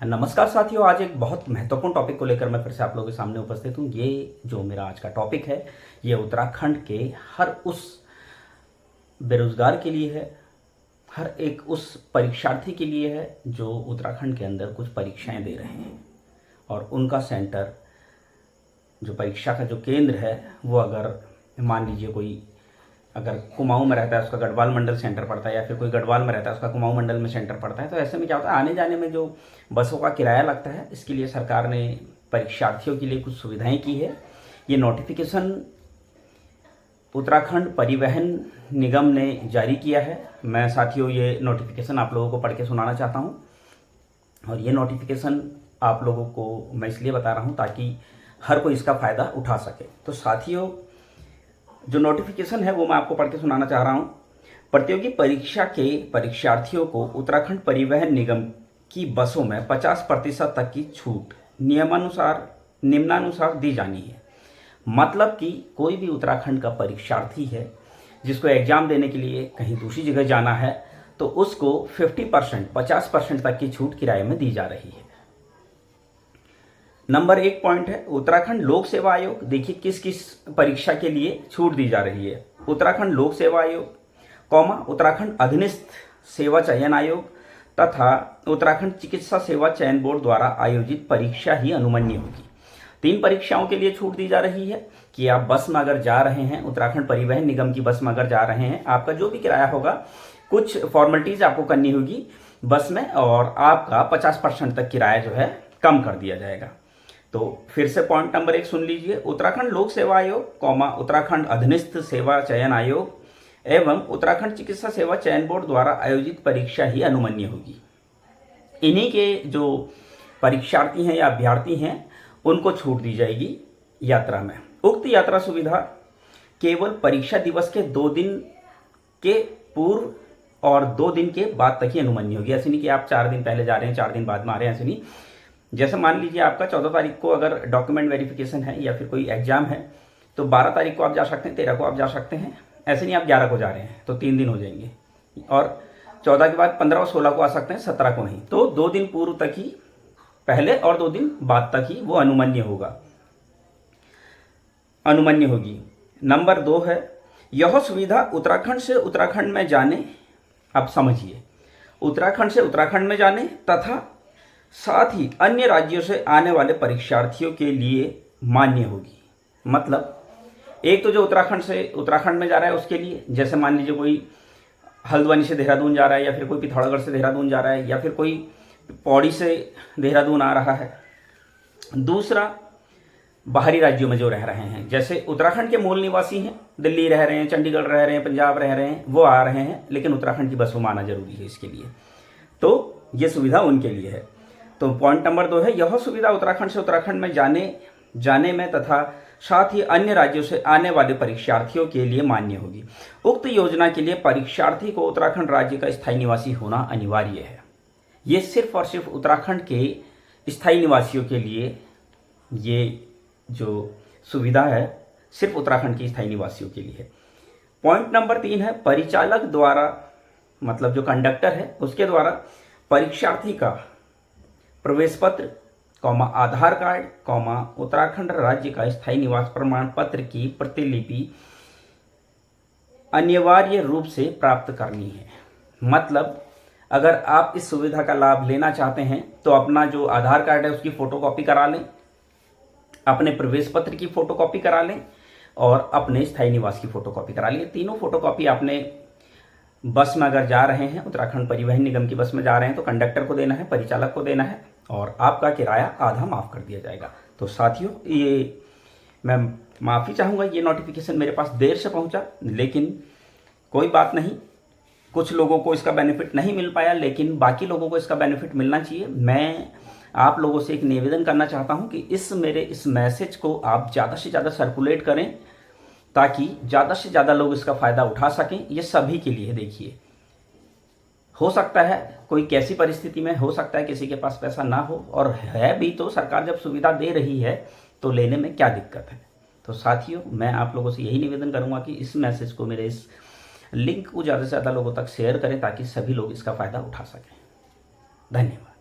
नमस्कार साथियों, आज एक बहुत महत्वपूर्ण टॉपिक को लेकर मैं फिर से आप लोगों के सामने उपस्थित हूँ। ये जो मेरा आज का टॉपिक है ये उत्तराखंड के हर उस बेरोजगार के लिए है, हर एक उस परीक्षार्थी के लिए है जो उत्तराखंड के अंदर कुछ परीक्षाएं दे रहे हैं और उनका सेंटर, जो परीक्षा का जो केंद्र है वो अगर मान लीजिए कोई अगर कुमाऊं में रहता है उसका गढ़वाल मंडल सेंटर पड़ता है, या फिर कोई गढ़वाल में रहता है उसका कुमाऊं मंडल में सेंटर पड़ता है, तो ऐसे में क्या होता है, आने जाने में जो बसों का किराया लगता है, इसके लिए सरकार ने परीक्षार्थियों के लिए कुछ सुविधाएं की है। ये नोटिफिकेशन उत्तराखंड परिवहन निगम ने जारी किया है। मैं साथियों ये नोटिफिकेशन आप लोगों को पढ़ के सुनाना चाहता हूँ, और ये नोटिफिकेशन आप लोगों को मैं इसलिए बता रहा हूँ ताकि हर कोई इसका फ़ायदा उठा सके। तो साथियों जो नोटिफिकेशन है वो मैं आपको पढ़ के सुनाना चाह रहा हूँ। प्रतियोगी परीक्षा के परीक्षार्थियों को उत्तराखंड परिवहन निगम की बसों में 50% तक की छूट निम्नानुसार दी जानी है। मतलब कि कोई भी उत्तराखंड का परीक्षार्थी है जिसको एग्जाम देने के लिए कहीं दूसरी जगह जाना है, तो उसको 50% तक की छूट किराए में दी जा रही है। नंबर 1 पॉइंट है उत्तराखंड लोक सेवा आयोग। देखिए किस किस परीक्षा के लिए छूट दी जा रही है। उत्तराखंड लोक सेवा आयोग, उत्तराखंड अधीनस्थ सेवा चयन आयोग तथा उत्तराखंड चिकित्सा सेवा चयन बोर्ड द्वारा आयोजित परीक्षा ही अनुमन्य होगी। 3 परीक्षाओं के लिए छूट दी जा रही है कि आप बस में अगर जा रहे हैं, उत्तराखंड परिवहन निगम की बस में अगर जा रहे हैं, आपका जो भी किराया होगा कुछ फॉर्मेलिटीज आपको करनी होगी बस में, और आपका 50% तक किराया जो है कम कर दिया जाएगा। तो फिर से पॉइंट नंबर 1 सुन लीजिए। उत्तराखंड लोक सेवा आयोग, उत्तराखंड अधीनस्थ सेवा चयन आयोग एवं उत्तराखंड चिकित्सा सेवा चयन बोर्ड द्वारा आयोजित परीक्षा ही अनुमन्य होगी। इन्हीं के जो परीक्षार्थी हैं या अभ्यर्थी हैं उनको छूट दी जाएगी यात्रा में। उक्त यात्रा सुविधा केवल परीक्षा दिवस के 2 दिन के पूर्व और 2 दिन के बाद तक ही अनुमन्य होगी। ऐसे नहीं कि आप 4 दिन पहले जा रहे हैं 4 दिन बाद में आ रहे हैं, ऐसे नहीं। जैसे मान लीजिए आपका 14 तारीख को अगर डॉक्यूमेंट वेरिफिकेशन है या फिर कोई एग्जाम है, तो 12 तारीख को आप जा सकते हैं, 13 को आप जा सकते हैं। ऐसे नहीं आप 11 को जा रहे हैं तो 3 दिन हो जाएंगे, और 14 के बाद 15 और 16 को आ सकते हैं, 17 को नहीं। तो 2 दिन पूर्व तक ही पहले और 2 दिन बाद तक ही वो अनुमन्य होगी। नंबर 2 है यह सुविधा उत्तराखंड से उत्तराखंड में जाने, अब समझिए, उत्तराखंड से उत्तराखंड में जाने तथा साथ ही अन्य राज्यों से आने वाले परीक्षार्थियों के लिए मान्य होगी। मतलब एक तो जो उत्तराखंड से उत्तराखंड में जा रहा है उसके लिए, जैसे मान लीजिए कोई हल्द्वानी से देहरादून जा रहा है, या फिर कोई पिथौरागढ़ से देहरादून जा रहा है, या फिर कोई पौड़ी से देहरादून आ रहा है। दूसरा, बाहरी राज्यों में जो रह रहे हैं, जैसे उत्तराखंड के मूल निवासी हैं, दिल्ली रह रहे हैं, चंडीगढ़ रह रहे हैं, पंजाब रह रहे हैं, वो आ रहे हैं, लेकिन उत्तराखंड की बसों में आना जरूरी है इसके लिए, तो ये सुविधा उनके लिए है। तो पॉइंट नंबर 2 है यह सुविधा उत्तराखंड से उत्तराखंड में जाने में तथा साथ ही अन्य राज्यों से आने वाले परीक्षार्थियों के लिए मान्य होगी। उक्त योजना के लिए परीक्षार्थी को उत्तराखंड राज्य का स्थायी निवासी होना अनिवार्य है। ये सिर्फ और सिर्फ उत्तराखंड के स्थायी निवासियों के लिए ये जो सुविधा है सिर्फ उत्तराखंड के स्थायी निवासियों के लिए है। पॉइंट नंबर 3 है परिचालक द्वारा, मतलब जो कंडक्टर है उसके द्वारा परीक्षार्थी का प्रवेश पत्र, आधार कार्ड, उत्तराखंड राज्य का स्थायी निवास प्रमाण पत्र की प्रतिलिपि अनिवार्य रूप से प्राप्त करनी है। मतलब अगर आप इस सुविधा का लाभ लेना चाहते हैं तो अपना जो आधार कार्ड है उसकी फोटोकॉपी करा लें, अपने प्रवेश पत्र की फोटोकॉपी करा लें और अपने स्थायी निवास की फोटोकॉपी करा लें। तीनों फोटोकॉपी आपने बस में अगर जा रहे हैं, उत्तराखंड परिवहन निगम की बस में जा रहे हैं, तो कंडक्टर को देना है, परिचालक को देना है, और आपका किराया आधा माफ़ कर दिया जाएगा। तो साथियों ये मैं माफ़ी चाहूँगा, ये नोटिफिकेशन मेरे पास देर से पहुँचा, लेकिन कोई बात नहीं, कुछ लोगों को इसका बेनिफिट नहीं मिल पाया, लेकिन बाकी लोगों को इसका बेनिफिट मिलना चाहिए। मैं आप लोगों से एक निवेदन करना चाहता हूँ कि मेरे इस मैसेज को आप ज़्यादा से ज़्यादा सर्कुलेट करें ताकि ज़्यादा से ज़्यादा लोग इसका फ़ायदा उठा सकें। ये सभी के लिए, देखिए, हो सकता है कोई कैसी परिस्थिति में, हो सकता है किसी के पास पैसा ना हो, और है भी तो सरकार जब सुविधा दे रही है तो लेने में क्या दिक्कत है। तो साथियों मैं आप लोगों से यही निवेदन करूंगा कि इस मैसेज को, मेरे इस लिंक को ज़्यादा से ज़्यादा लोगों तक शेयर करें ताकि सभी लोग इसका फ़ायदा उठा सकें। धन्यवाद।